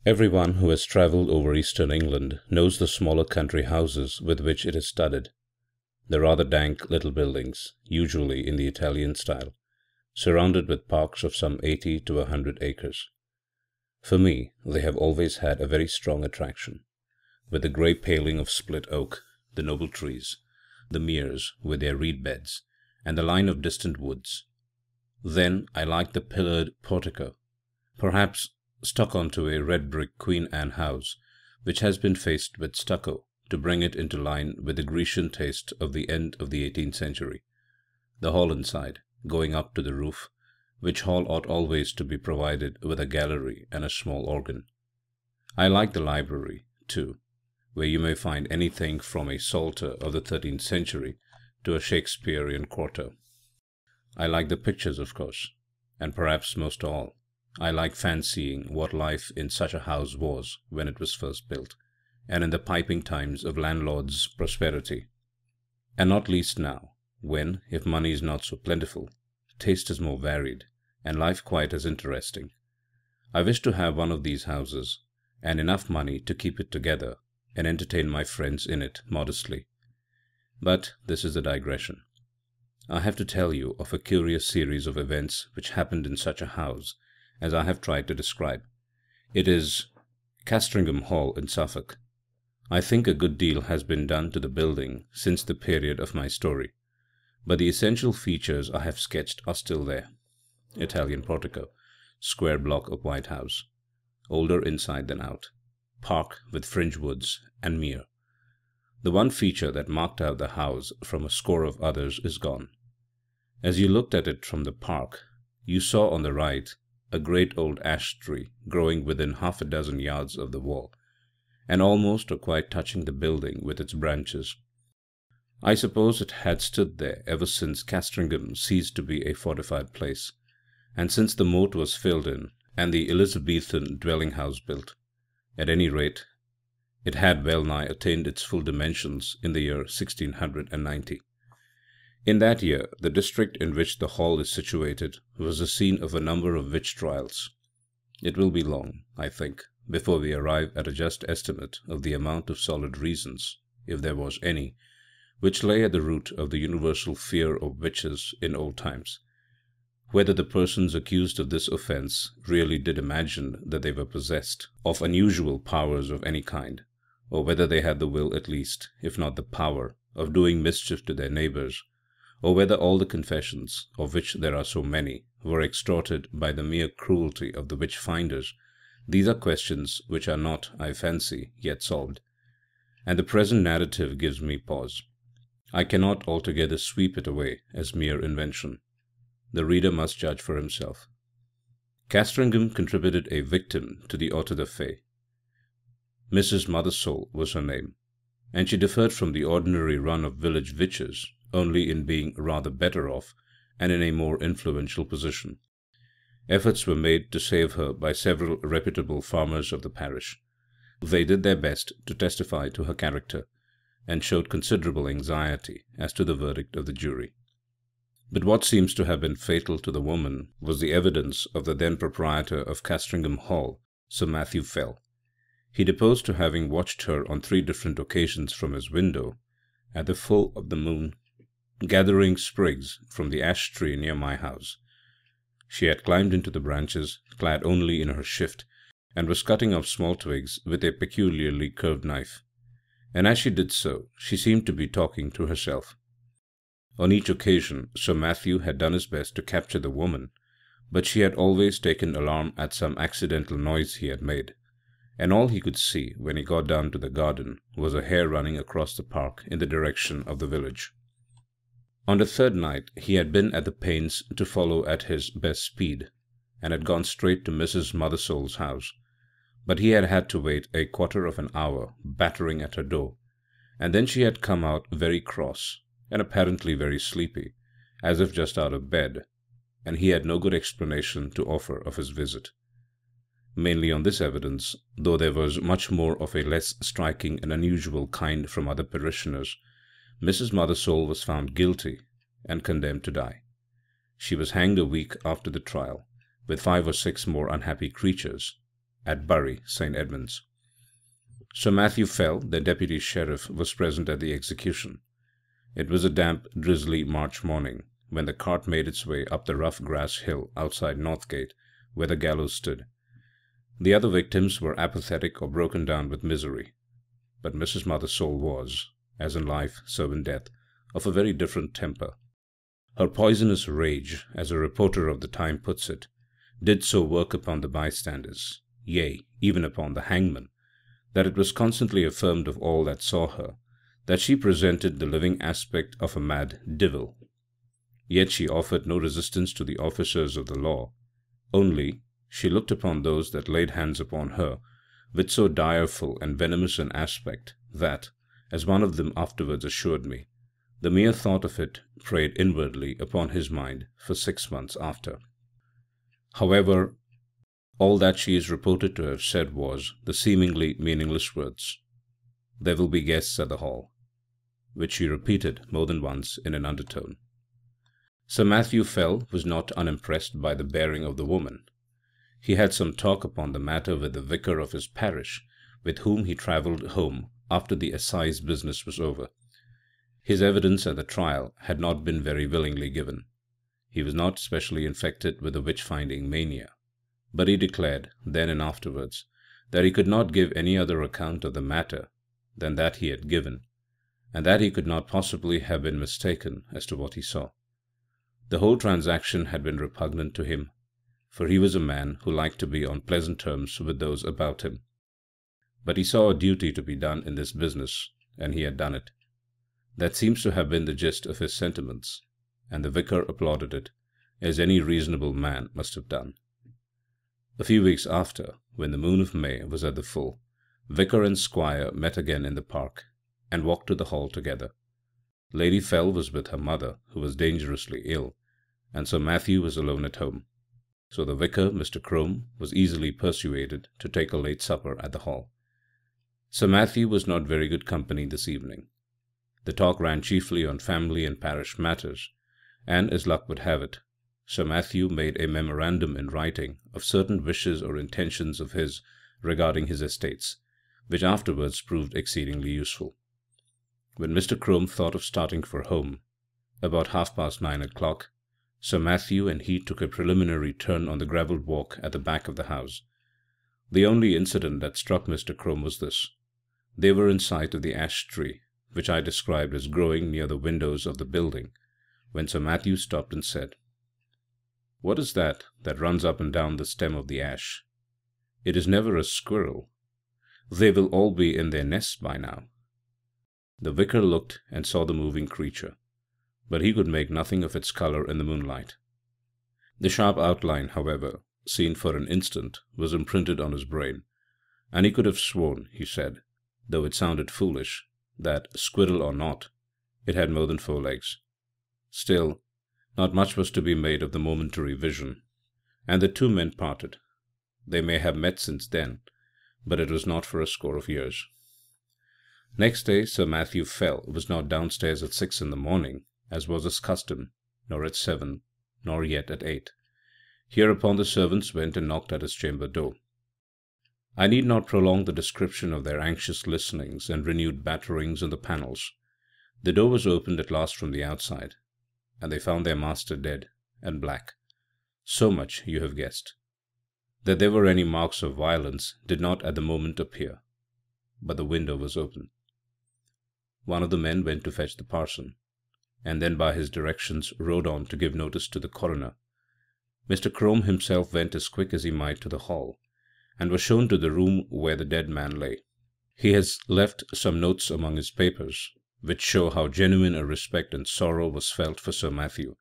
Everyone who has travelled over eastern England knows the smaller country houses with which it is studded, the rather dank little buildings, usually in the Italian style, surrounded with parks of some 80 to 100 acres. For me they have always had a very strong attraction, with the grey paling of split oak, the noble trees, the meres with their reed beds, and the line of distant woods. Then I like the pillared portico, perhaps stuck on to a red brick Queen Anne house, which has been faced with stucco to bring it into line with the Grecian taste of the end of the 18th century. The hall inside, going up to the roof, which hall ought always to be provided with a gallery and a small organ. I like the library, too, where you may find anything from a Psalter of the 13th century to a Shakespearean quarto. I like the pictures, of course, and perhaps most of all, I like fancying what life in such a house was when it was first built, and in the piping times of landlord's prosperity, and not least now, when, if money is not so plentiful, taste is more varied, and life quite as interesting. I wish to have one of these houses, and enough money to keep it together, and entertain my friends in it modestly. But this is a digression. I have to tell you of a curious series of events which happened in such a house as I have tried to describe. It is Castringham Hall in Suffolk. I think a good deal has been done to the building since the period of my story, but the essential features I have sketched are still there. Italian portico, square block of white house, older inside than out, park with fringe woods and mere. The one feature that marked out the house from a score of others is gone. As you looked at it from the park, you saw on the right a great old ash tree growing within half a dozen yards of the wall, and almost or quite touching the building with its branches. I suppose it had stood there ever since Castringham ceased to be a fortified place, and since the moat was filled in and the Elizabethan dwelling-house built. At any rate, it had well nigh attained its full dimensions in the year 1690. In that year the district in which the hall is situated was the scene of a number of witch trials. It will be long, I think, before we arrive at a just estimate of the amount of solid reasons, if there was any, which lay at the root of the universal fear of witches in old times. Whether the persons accused of this offence really did imagine that they were possessed of unusual powers of any kind, or whether they had the will at least, if not the power, of doing mischief to their neighbours, or whether all the confessions, of which there are so many, were extorted by the mere cruelty of the witch-finders, these are questions which are not, I fancy, yet solved, and the present narrative gives me pause. I cannot altogether sweep it away as mere invention. The reader must judge for himself. Castringham contributed a victim to the auto da fe. Mrs. Mothersole was her name, and she differed from the ordinary run of village witches only in being rather better off and in a more influential position. Efforts were made to save her by several reputable farmers of the parish. They did their best to testify to her character, and showed considerable anxiety as to the verdict of the jury. But what seems to have been fatal to the woman was the evidence of the then proprietor of Castringham Hall, Sir Matthew Fell. He deposed to having watched her on 3 different occasions from his window, at the full of the moon, gathering sprigs from the ash tree near my house. She had climbed into the branches, clad only in her shift, and was cutting off small twigs with a peculiarly curved knife, and as she did so she seemed to be talking to herself. On each occasion Sir Matthew had done his best to capture the woman, but she had always taken alarm at some accidental noise he had made, and all he could see when he got down to the garden was a hare running across the park in the direction of the village. On the 3rd night he had been at the pains to follow at his best speed, and had gone straight to Mrs. Mothersole's house, but he had had to wait a quarter of an hour battering at her door, and then she had come out very cross, and apparently very sleepy, as if just out of bed, and he had no good explanation to offer of his visit. Mainly on this evidence, though there was much more of a less striking and unusual kind from other parishioners, Mrs. Mothersole was found guilty and condemned to die. She was hanged a week after the trial, with 5 or 6 more unhappy creatures, at Bury, St. Edmunds. Sir Matthew Fell, the deputy sheriff, was present at the execution. It was a damp, drizzly March morning when the cart made its way up the rough grass hill outside Northgate, where the gallows stood. The other victims were apathetic or broken down with misery, but Mrs. Mothersole was, as in life so in death, of a very different temper. Her poisonous rage, as a reporter of the time puts it, did so work upon the bystanders, yea, even upon the hangman, that it was constantly affirmed of all that saw her, that she presented the living aspect of a mad divil. Yet she offered no resistance to the officers of the law, only she looked upon those that laid hands upon her with so direful and venomous an aspect that, as one of them afterwards assured me, the mere thought of it preyed inwardly upon his mind for 6 months after. However, all that she is reported to have said was the seemingly meaningless words, "There will be guests at the hall," which she repeated more than once in an undertone. Sir Matthew Fell was not unimpressed by the bearing of the woman. He had some talk upon the matter with the vicar of his parish, with whom he travelled home after the assize business was over. His evidence at the trial had not been very willingly given. He was not specially infected with the witch-finding mania, but he declared, then and afterwards, that he could not give any other account of the matter than that he had given, and that he could not possibly have been mistaken as to what he saw. The whole transaction had been repugnant to him, for he was a man who liked to be on pleasant terms with those about him. But he saw a duty to be done in this business, and he had done it. That seems to have been the gist of his sentiments, and the vicar applauded it, as any reasonable man must have done. A few weeks after, when the moon of May was at the full, vicar and squire met again in the park, and walked to the hall together. Lady Fell was with her mother, who was dangerously ill, and Sir Matthew was alone at home. So the vicar, Mr. Crome, was easily persuaded to take a late supper at the hall. Sir Matthew was not very good company this evening. The talk ran chiefly on family and parish matters, and, as luck would have it, Sir Matthew made a memorandum in writing of certain wishes or intentions of his regarding his estates, which afterwards proved exceedingly useful. When Mr. Crome thought of starting for home, about 9:30 o'clock, Sir Matthew and he took a preliminary turn on the gravelled walk at the back of the house. The only incident that struck Mr. Crome was this. They were in sight of the ash tree, which I described as growing near the windows of the building, when Sir Matthew stopped and said, "What is that runs up and down the stem of the ash? It is never a squirrel. They will all be in their nests by now." The vicar looked and saw the moving creature, but he could make nothing of its colour in the moonlight. The sharp outline, however, seen for an instant, was imprinted on his brain, and he could have sworn, he said, though it sounded foolish, that, squirrel or not, it had more than 4 legs. Still, not much was to be made of the momentary vision, and the two men parted. They may have met since then, but it was not for a score of years. Next day Sir Matthew Fell was not downstairs at 6 in the morning, as was his custom, nor at 7, nor yet at 8. Hereupon the servants went and knocked at his chamber door. I need not prolong the description of their anxious listenings and renewed batterings on the panels. The door was opened at last from the outside, and they found their master dead and black. So much you have guessed. That there were any marks of violence did not at the moment appear, but the window was open. One of the men went to fetch the parson, and then by his directions rode on to give notice to the coroner. Mr. Crome himself went as quick as he might to the hall, and was shown to the room where the dead man lay. He has left some notes among his papers, which show how genuine a respect and sorrow was felt for Sir Matthew,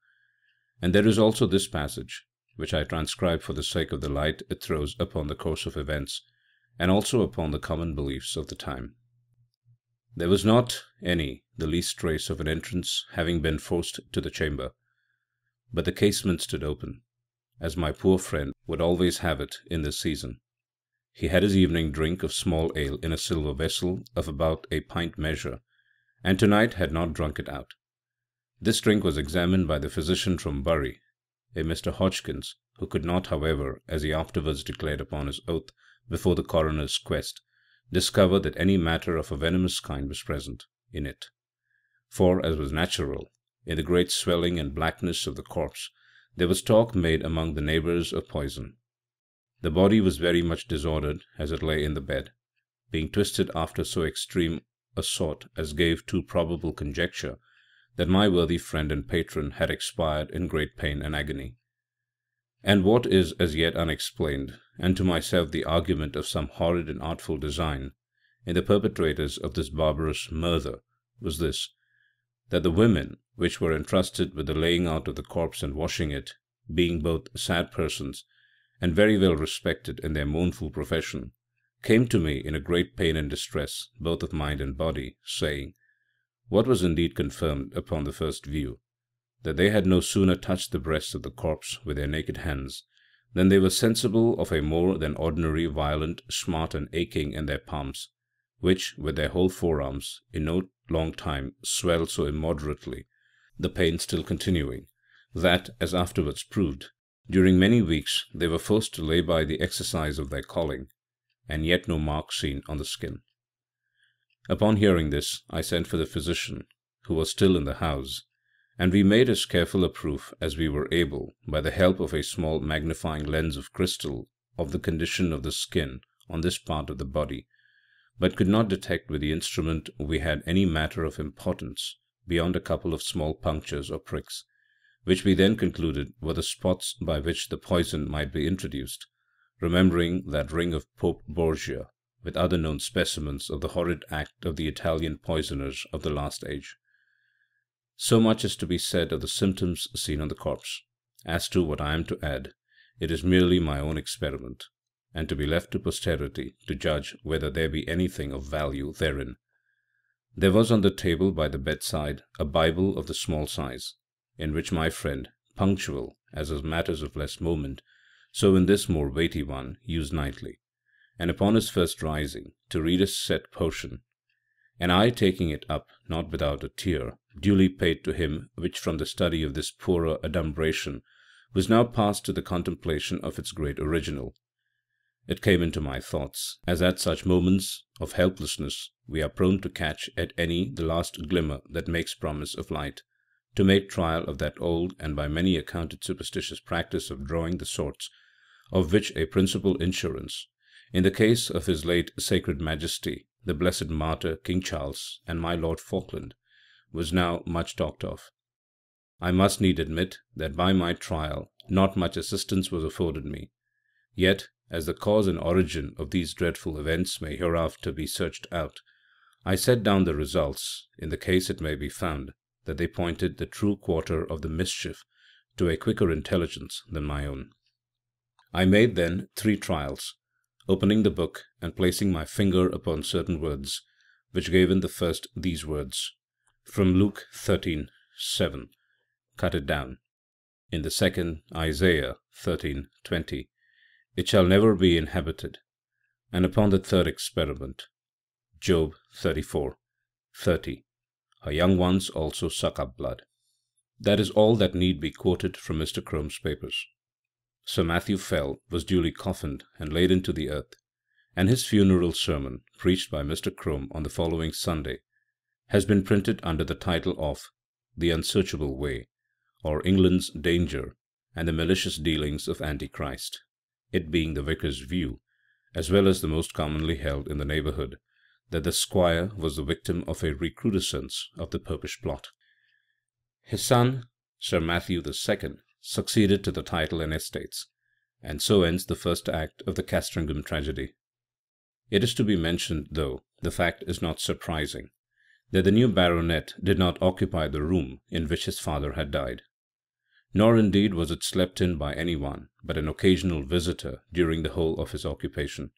and there is also this passage, which I transcribe for the sake of the light it throws upon the course of events, and also upon the common beliefs of the time. There was not the least trace of an entrance having been forced to the chamber, but the casement stood open, as my poor friend would always have it in this season. He had his evening drink of small ale in a silver vessel of about a pint measure, and to-night had not drunk it out. This drink was examined by the physician from Bury, a Mr. Hodgkins, who could not, however, as he afterwards declared upon his oath, before the coroner's quest, discover that any matter of a venomous kind was present in it. For, as was natural, in the great swelling and blackness of the corpse, there was talk made among the neighbours of poison. The body was very much disordered as it lay in the bed, being twisted after so extreme a sort as gave too probable conjecture that my worthy friend and patron had expired in great pain and agony. And what is as yet unexplained, and to myself the argument of some horrid and artful design in the perpetrators of this barbarous murder, was this, that the women which were entrusted with the laying out of the corpse and washing it, being both sad persons, and very well respected in their mournful profession, came to me in a great pain and distress both of mind and body, saying, what was indeed confirmed upon the first view, that they had no sooner touched the breast of the corpse with their naked hands, than they were sensible of a more than ordinary violent smart and aching in their palms, which, with their whole forearms, in no long time swelled so immoderately, the pain still continuing, that, as afterwards proved, during many weeks they were forced to lay by the exercise of their calling, and yet no mark seen on the skin. Upon hearing this, I sent for the physician, who was still in the house, and we made as careful a proof as we were able, by the help of a small magnifying lens of crystal, of the condition of the skin on this part of the body, but could not detect with the instrument we had any matter of importance beyond a couple of small punctures or pricks, which we then concluded were the spots by which the poison might be introduced, remembering that ring of Pope Borgia, with other known specimens of the horrid act of the Italian poisoners of the last age. So much is to be said of the symptoms seen on the corpse. As to what I am to add, it is merely my own experiment, and to be left to posterity to judge whether there be anything of value therein. There was on the table by the bedside a Bible of the small size, in which my friend, punctual as in matters of less moment, so in this more weighty one, used nightly, and upon his first rising, to read a set portion, and I taking it up, not without a tear, duly paid to him, which from the study of this poorer adumbration was now passed to the contemplation of its great original. It came into my thoughts, as at such moments of helplessness we are prone to catch at any the last glimmer that makes promise of light, to make trial of that old and by many accounted superstitious practice of drawing the swords, of which a principal insurance, in the case of his late sacred Majesty the blessed martyr King Charles and my Lord Falkland, was now much talked of. I must need admit that by my trial not much assistance was afforded me, yet, as the cause and origin of these dreadful events may hereafter be searched out, I set down the results, in the case it may be found that they pointed the true quarter of the mischief to a quicker intelligence than my own. I made then 3 trials, opening the book and placing my finger upon certain words, which gave in the first these words, from Luke 13:7, cut it down; in the second, Isaiah 13:20, it shall never be inhabited; and upon the third experiment, Job 34:30, her young ones also suck up blood. That is all that need be quoted from Mr. Crome's papers. Sir Matthew Fell was duly coffined and laid into the earth, and his funeral sermon, preached by Mr. Crome on the following Sunday, has been printed under the title of The Unsearchable Way, or England's Danger and the Malicious Dealings of Antichrist, it being the vicar's view, as well as the most commonly held in the neighbourhood, that the squire was the victim of a recrudescence of the Popish plot. His son, Sir Matthew II, succeeded to the title and estates, and so ends the first act of the Castringham tragedy. It is to be mentioned, though the fact is not surprising, that the new baronet did not occupy the room in which his father had died, nor indeed was it slept in by any one but an occasional visitor during the whole of his occupation.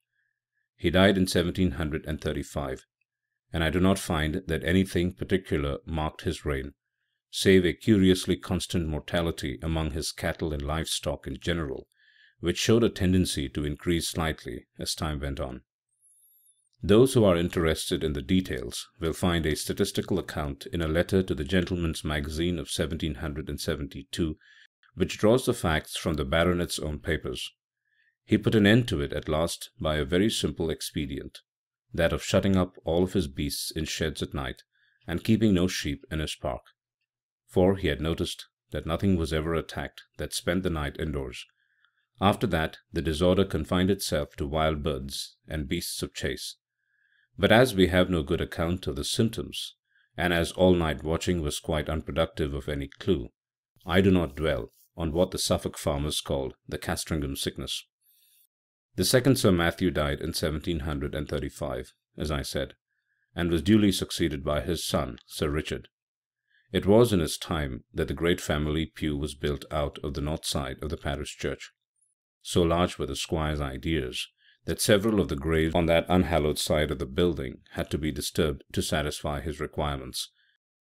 He died in 1735, and I do not find that anything particular marked his reign, save a curiously constant mortality among his cattle and livestock in general, which showed a tendency to increase slightly as time went on. Those who are interested in the details will find a statistical account in a letter to the Gentleman's Magazine of 1772, which draws the facts from the baronet's own papers. He put an end to it at last by a very simple expedient, that of shutting up all of his beasts in sheds at night, and keeping no sheep in his park. For he had noticed that nothing was ever attacked that spent the night indoors. After that the disorder confined itself to wild birds and beasts of chase. But as we have no good account of the symptoms, and as all-night watching was quite unproductive of any clue, I do not dwell on what the Suffolk farmers called the Castringham sickness. The second Sir Matthew died in 1735, as I said, and was duly succeeded by his son, Sir Richard. It was in his time that the great family pew was built out of the north side of the parish church. So large were the squire's ideas that several of the graves on that unhallowed side of the building had to be disturbed to satisfy his requirements.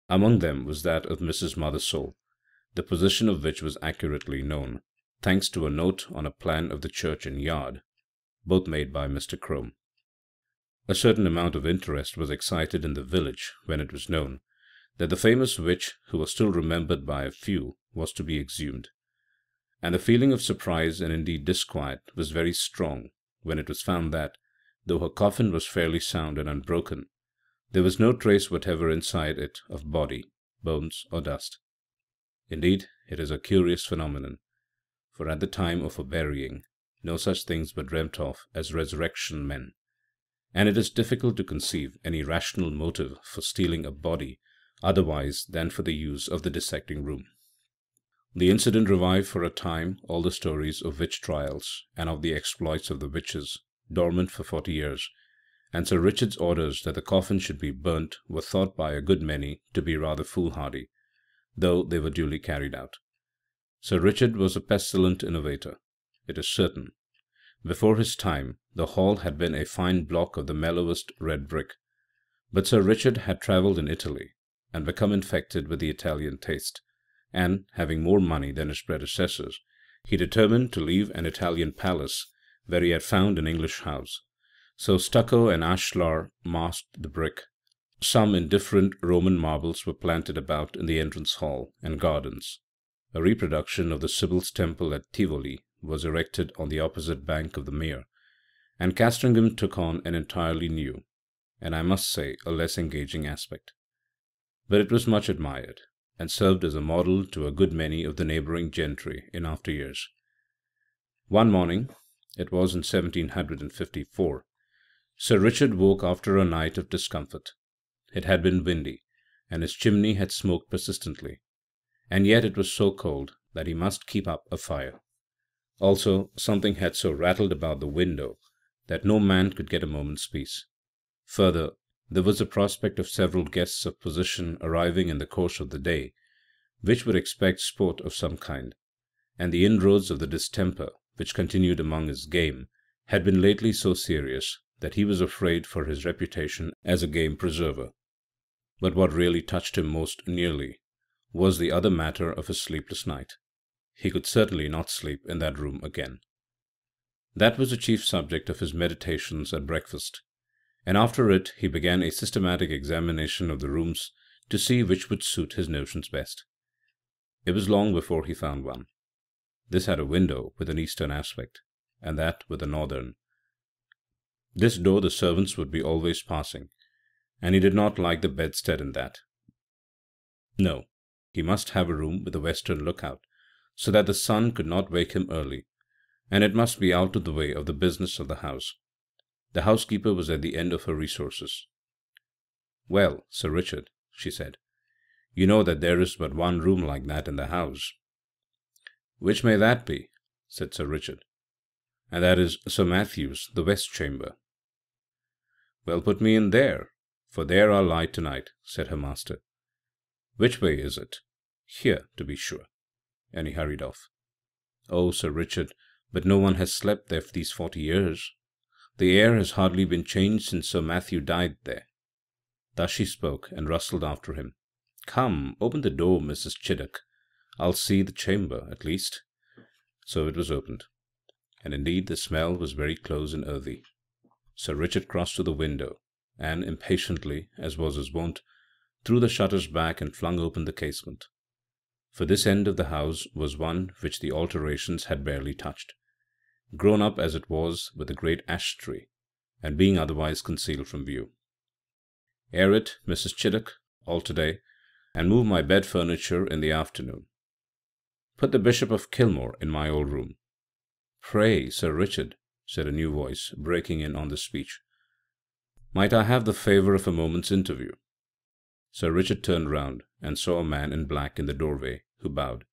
Among them was that of Mrs. Mothersole, the position of which was accurately known, thanks to a note on a plan of the church and yard, both made by Mr. Crome. A certain amount of interest was excited in the village when it was known that the famous witch, who was still remembered by a few, was to be exhumed, and the feeling of surprise and indeed disquiet was very strong when it was found that, though her coffin was fairly sound and unbroken, there was no trace whatever inside it of body, bones, or dust. Indeed, it is a curious phenomenon, for at the time of her burying no such things were dreamt of as resurrection men, and it is difficult to conceive any rational motive for stealing a body otherwise than for the use of the dissecting room. The incident revived for a time all the stories of witch trials and of the exploits of the witches, dormant for 40 years, and Sir Richard's orders that the coffin should be burnt were thought by a good many to be rather foolhardy, though they were duly carried out. Sir Richard was a pestilent innovator, it is certain. Before his time the hall had been a fine block of the mellowest red brick, but Sir Richard had travelled in Italy and become infected with the Italian taste, and, having more money than his predecessors, he determined to leave an Italian palace where he had found an English house. So stucco and ashlar masked the brick. Some indifferent Roman marbles were planted about in the entrance hall and gardens. A reproduction of the Sibyl's temple at Tivoli was erected on the opposite bank of the Mere, and Castringham took on an entirely new, and I must say a less engaging aspect. But it was much admired, and served as a model to a good many of the neighbouring gentry in after years. One morning, it was in 1754, Sir Richard woke after a night of discomfort. It had been windy, and his chimney had smoked persistently, and yet it was so cold that he must keep up a fire. Also, something had so rattled about the window that no man could get a moment's peace. Further, there was the prospect of several guests of position arriving in the course of the day, which would expect sport of some kind, and the inroads of the distemper, which continued among his game, had been lately so serious that he was afraid for his reputation as a game preserver. But what really touched him most nearly was the other matter of his sleepless night. He could certainly not sleep in that room again. That was the chief subject of his meditations at breakfast, and after it he began a systematic examination of the rooms to see which would suit his notions best. It was long before he found one. This had a window with an eastern aspect, and that with a northern. This door the servants would be always passing, and he did not like the bedstead in that. No, he must have a room with a western lookout, so that the sun could not wake him early, and it must be out of the way of the business of the house. The housekeeper was at the end of her resources. "Well, Sir Richard," she said, "you know that there is but one room like that in the house." "Which may that be?" said Sir Richard. "And that is Sir Matthew's, the west chamber." "Well, put me in there, for there I'll lie to-night," said her master. "Which way is it?" "Here, to be sure." And he hurried off. "Oh, Sir Richard, but no one has slept there these 40 years. The air has hardly been changed since Sir Matthew died there." Thus she spoke, and rustled after him. "Come, open the door, Mrs. Chiddock. I'll see the chamber, at least." So it was opened, and indeed the smell was very close and earthy. Sir Richard crossed to the window, and, impatiently, as was his wont, threw the shutters back and flung open the casement. For this end of the house was one which the alterations had barely touched, grown up as it was with the great ash tree, and being otherwise concealed from view. Air it, Mrs. Chiddock, all to-day, and move my bed furniture in the afternoon. Put the Bishop of Kilmore in my old room. Pray, Sir Richard, said a new voice, breaking in on this speech, might I have the favour of a moment's interview? Sir Richard turned round and saw a man in black in the doorway, who bowed.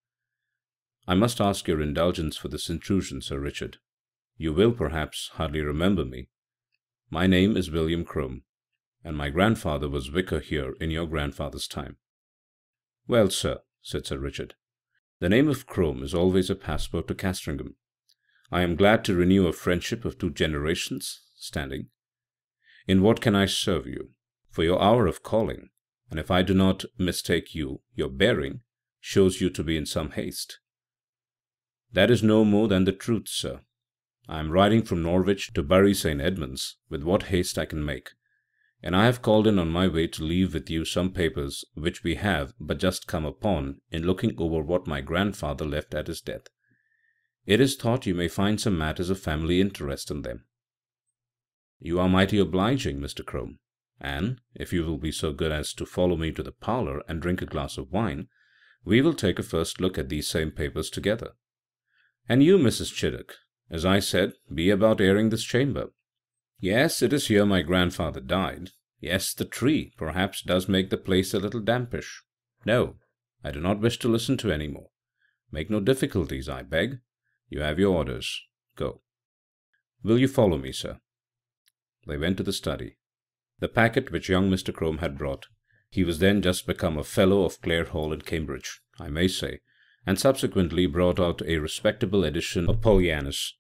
I must ask your indulgence for this intrusion, Sir Richard. You will, perhaps, hardly remember me. My name is William Crome, and my grandfather was vicar here in your grandfather's time. Well, sir, said Sir Richard, the name of Crome is always a passport to Castringham. I am glad to renew a friendship of 2 generations standing. In what can I serve you? For your hour of calling, and if I do not mistake you, your bearing shows you to be in some haste. That is no more than the truth, sir. I am riding from Norwich to Bury St. Edmunds with what haste I can make, and I have called in on my way to leave with you some papers which we have but just come upon in looking over what my grandfather left at his death. It is thought you may find some matters of family interest in them. You are mighty obliging, Mr. Crome, and, if you will be so good as to follow me to the parlour and drink a glass of wine, we will take a first look at these same papers together. And you, Mrs. Chiddock, as I said, be about airing this chamber. Yes, it is here my grandfather died. Yes, the tree, perhaps, does make the place a little dampish. No, I do not wish to listen to any more. Make no difficulties, I beg. You have your orders. Go. Will you follow me, sir? They went to the study. The packet which young Mr. Crome had brought, he was then just become a fellow of Clare Hall in Cambridge, I may say, and subsequently brought out a respectable edition of Pollianus,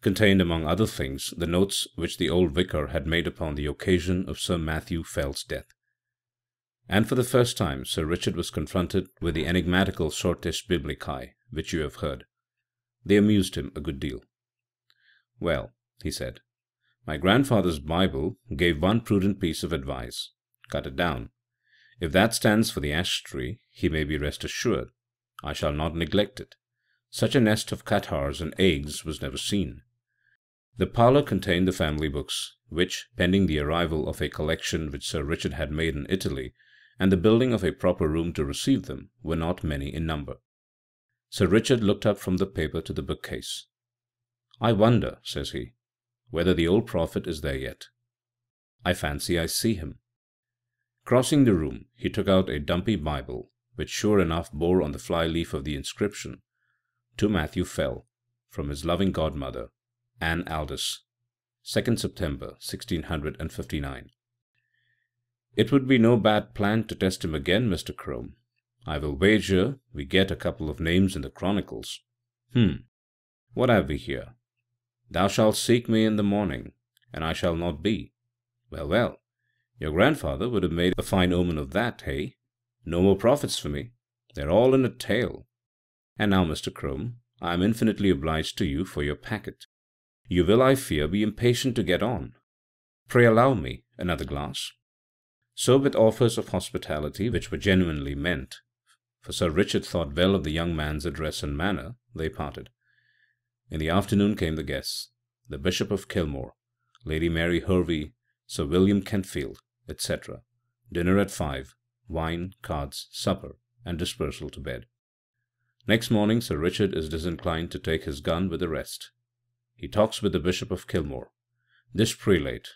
contained among other things the notes which the old vicar had made upon the occasion of Sir Matthew Fell's death. And for the first time Sir Richard was confronted with the enigmatical Sortes Biblicae which you have heard. They amused him a good deal. Well, he said, my grandfather's Bible gave one prudent piece of advice. Cut it down. If that stands for the ash tree, he may be rest assured I shall not neglect it. Such a nest of catarrhs and eggs was never seen. The parlour contained the family books, which, pending the arrival of a collection which Sir Richard had made in Italy, and the building of a proper room to receive them, were not many in number. Sir Richard looked up from the paper to the bookcase. I wonder, says he, whether the old prophet is there yet. I fancy I see him. Crossing the room, he took out a dumpy Bible, which sure enough bore on the fly-leaf of the inscription, To Matthew Fell, from his loving godmother, Anne Aldous, 2nd September, 1659. It would be no bad plan to test him again, Mr. Crome. I will wager we get a couple of names in the chronicles. What have we here? Thou shalt seek me in the morning, and I shall not be. Well, well, your grandfather would have made a fine omen of that, hey? No more prophets for me. They're all in a tale. And now, Mr. Crome, I am infinitely obliged to you for your packet. You will, I fear, be impatient to get on. Pray allow me another glass. So, with offers of hospitality which were genuinely meant, for Sir Richard thought well of the young man's address and manner, they parted. In the afternoon came the guests, the Bishop of Kilmore, Lady Mary Hervey, Sir William Kentfield, etc. Dinner at 5, wine, cards, supper, and dispersal to bed. Next morning Sir Richard is disinclined to take his gun with the rest. He talks with the Bishop of Kilmore. This prelate,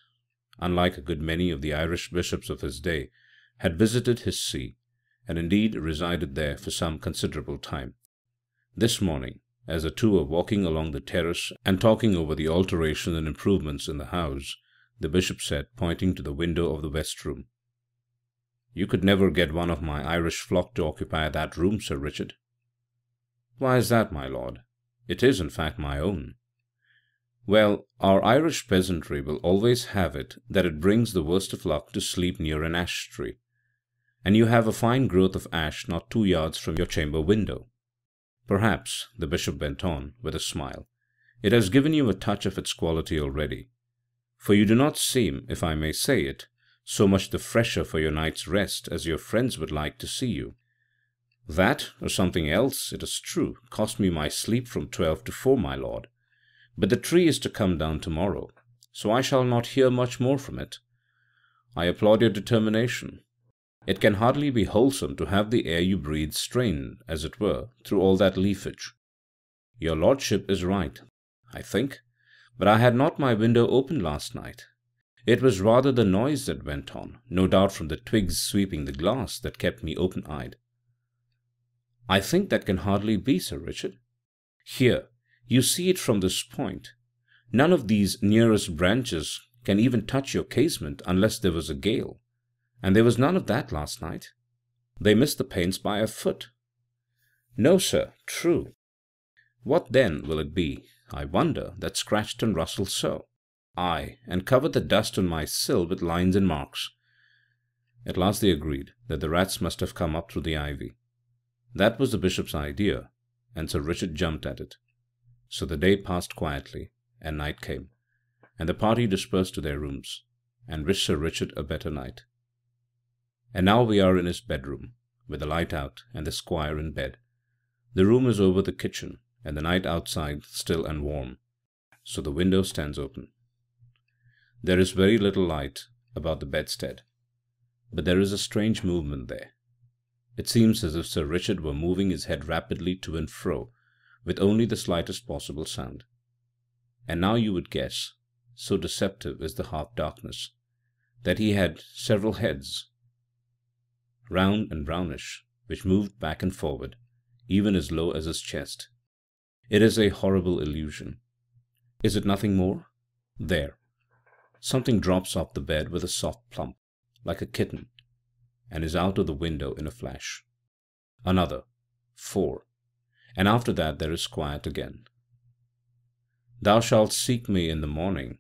unlike a good many of the Irish bishops of his day, had visited his see, and indeed resided there for some considerable time. This morning, as the two were walking along the terrace and talking over the alterations and improvements in the house, the bishop said, pointing to the window of the west room, You could never get one of my Irish flock to occupy that room, Sir Richard. Why is that, my lord? It is, in fact, my own. Well, our Irish peasantry will always have it that it brings the worst of luck to sleep near an ash tree, and you have a fine growth of ash not 2 yards from your chamber window. Perhaps, the bishop went on, with a smile, it has given you a touch of its quality already, for you do not seem, if I may say it, so much the fresher for your night's rest as your friends would like to see you. That, or something else, it is true, cost me my sleep from 12 to 4, my lord. But the tree is to come down tomorrow, so I shall not hear much more from it. I applaud your determination. It can hardly be wholesome to have the air you breathe strain, as it were, through all that leafage. Your lordship is right, I think, but I had not my window open last night. It was rather the noise that went on, no doubt from the twigs sweeping the glass, that kept me open-eyed. I think that can hardly be, Sir Richard. Here, you see it from this point. None of these nearest branches can even touch your casement unless there was a gale, and there was none of that last night. They missed the panes by a foot. No, sir, true. What then will it be, I wonder, that scratched and rustled so? Aye, and covered the dust on my sill with lines and marks. At last they agreed that the rats must have come up through the ivy. That was the bishop's idea, and Sir Richard jumped at it. So the day passed quietly, and night came, and the party dispersed to their rooms, and wished Sir Richard a better night. And now we are in his bedroom, with the light out and the squire in bed. The room is over the kitchen, and the night outside still and warm, so the window stands open. There is very little light about the bedstead, but there is a strange movement there. It seems as if Sir Richard were moving his head rapidly to and fro, with only the slightest possible sound. And now you would guess, so deceptive is the half-darkness, that he had several heads, round and brownish, which moved back and forward, even as low as his chest. It is a horrible illusion. Is it nothing more? There. Something drops off the bed with a soft plump, like a kitten, and is out of the window in a flash. Another, 4, and after that there is quiet again. Thou shalt seek me in the morning,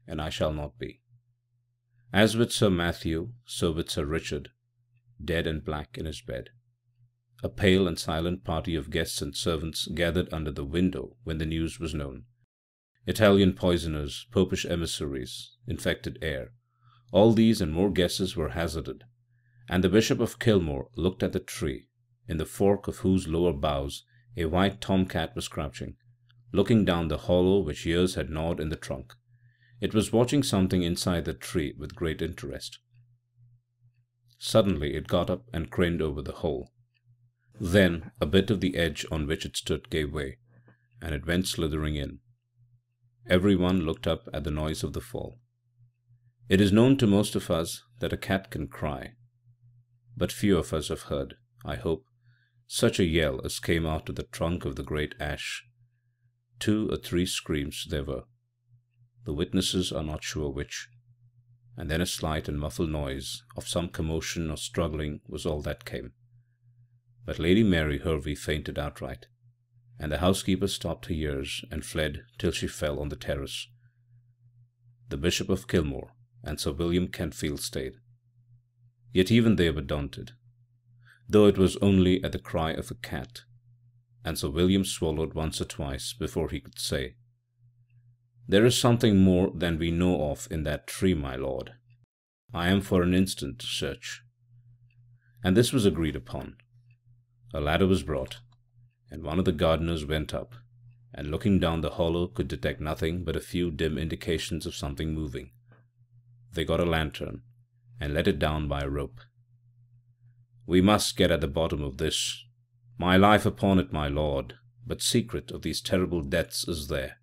and I shall not be. As with Sir Matthew, so with Sir Richard, dead and black in his bed. A pale and silent party of guests and servants gathered under the window when the news was known. Italian poisoners, popish emissaries, infected air, all these and more guesses were hazarded, and the Bishop of Kilmore looked at the tree, in the fork of whose lower boughs a white tom-cat was crouching, looking down the hollow which years had gnawed in the trunk. It was watching something inside the tree with great interest. Suddenly it got up and craned over the hole. Then a bit of the edge on which it stood gave way, and it went slithering in. Every one looked up at the noise of the fall. It is known to most of us that a cat can cry, but few of us have heard, I hope, such a yell as came out of the trunk of the great ash. 2 or 3 screams there were. The witnesses are not sure which, and then a slight and muffled noise of some commotion or struggling was all that came. But Lady Mary Hervey fainted outright, and the housekeeper stopped her ears and fled till she fell on the terrace. The Bishop of Kilmore and Sir William Kentfield stayed. Yet even they were daunted, though it was only at the cry of a cat, and Sir William swallowed once or twice before he could say, "There is something more than we know of in that tree, my lord. I am for an instant to search." And this was agreed upon. A ladder was brought, and one of the gardeners went up, and looking down the hollow could detect nothing but a few dim indications of something moving. They got a lantern, and let it down by a rope. "We must get at the bottom of this. My life upon it, my lord, but secret of these terrible deaths is there."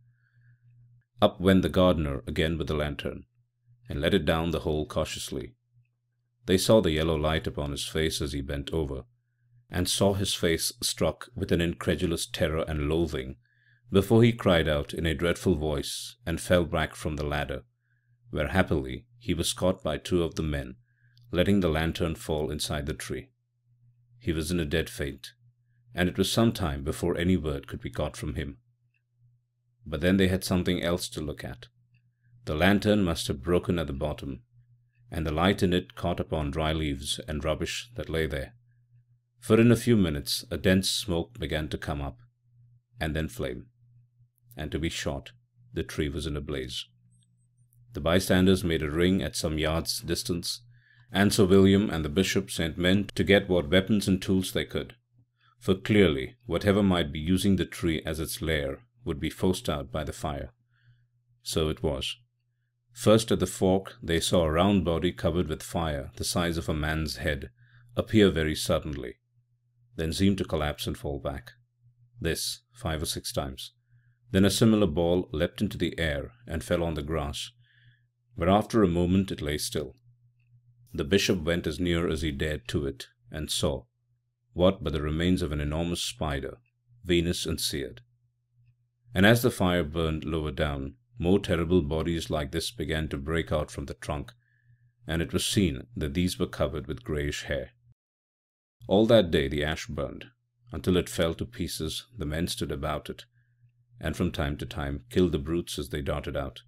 Up went the gardener again with the lantern, and let it down the hole cautiously. They saw the yellow light upon his face as he bent over, and saw his face struck with an incredulous terror and loathing, before he cried out in a dreadful voice and fell back from the ladder, where happily he was caught by 2 of the men, letting the lantern fall inside the tree. He was in a dead faint, and it was some time before any word could be got from him. But then they had something else to look at. The lantern must have broken at the bottom, and the light in it caught upon dry leaves and rubbish that lay there. For in a few minutes a dense smoke began to come up, and then flame, and to be short, the tree was in a blaze. The bystanders made a ring at some yards' distance, and Sir William and the Bishop sent men to get what weapons and tools they could, for clearly whatever might be using the tree as its lair would be forced out by the fire. So it was. First at the fork they saw a round body covered with fire the size of a man's head appear very suddenly, then seem to collapse and fall back. This 5 or 6 times. Then a similar ball leapt into the air and fell on the grass, but after a moment it lay still. The bishop went as near as he dared to it, and saw what but the remains of an enormous spider, venous and seared. And as the fire burned lower down, more terrible bodies like this began to break out from the trunk, and it was seen that these were covered with greyish hair. All that day the ash burned. Until it fell to pieces, the men stood about it, and from time to time killed the brutes as they darted out.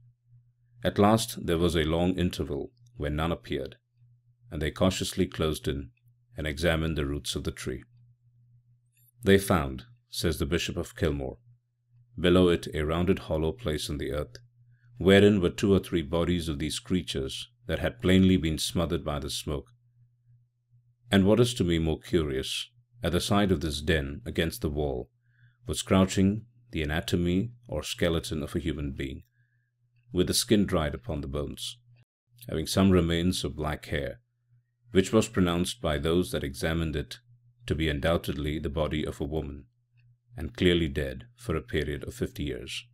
At last there was a long interval when none appeared, and they cautiously closed in and examined the roots of the tree. They found, says the Bishop of Kilmore, below it a rounded hollow place in the earth, wherein were 2 or 3 bodies of these creatures that had plainly been smothered by the smoke. And what is to me more curious, at the side of this den, against the wall, was crouching the anatomy or skeleton of a human being, with the skin dried upon the bones, having some remains of black hair, which was pronounced by those that examined it to be undoubtedly the body of a woman, and clearly dead for a period of 50 years.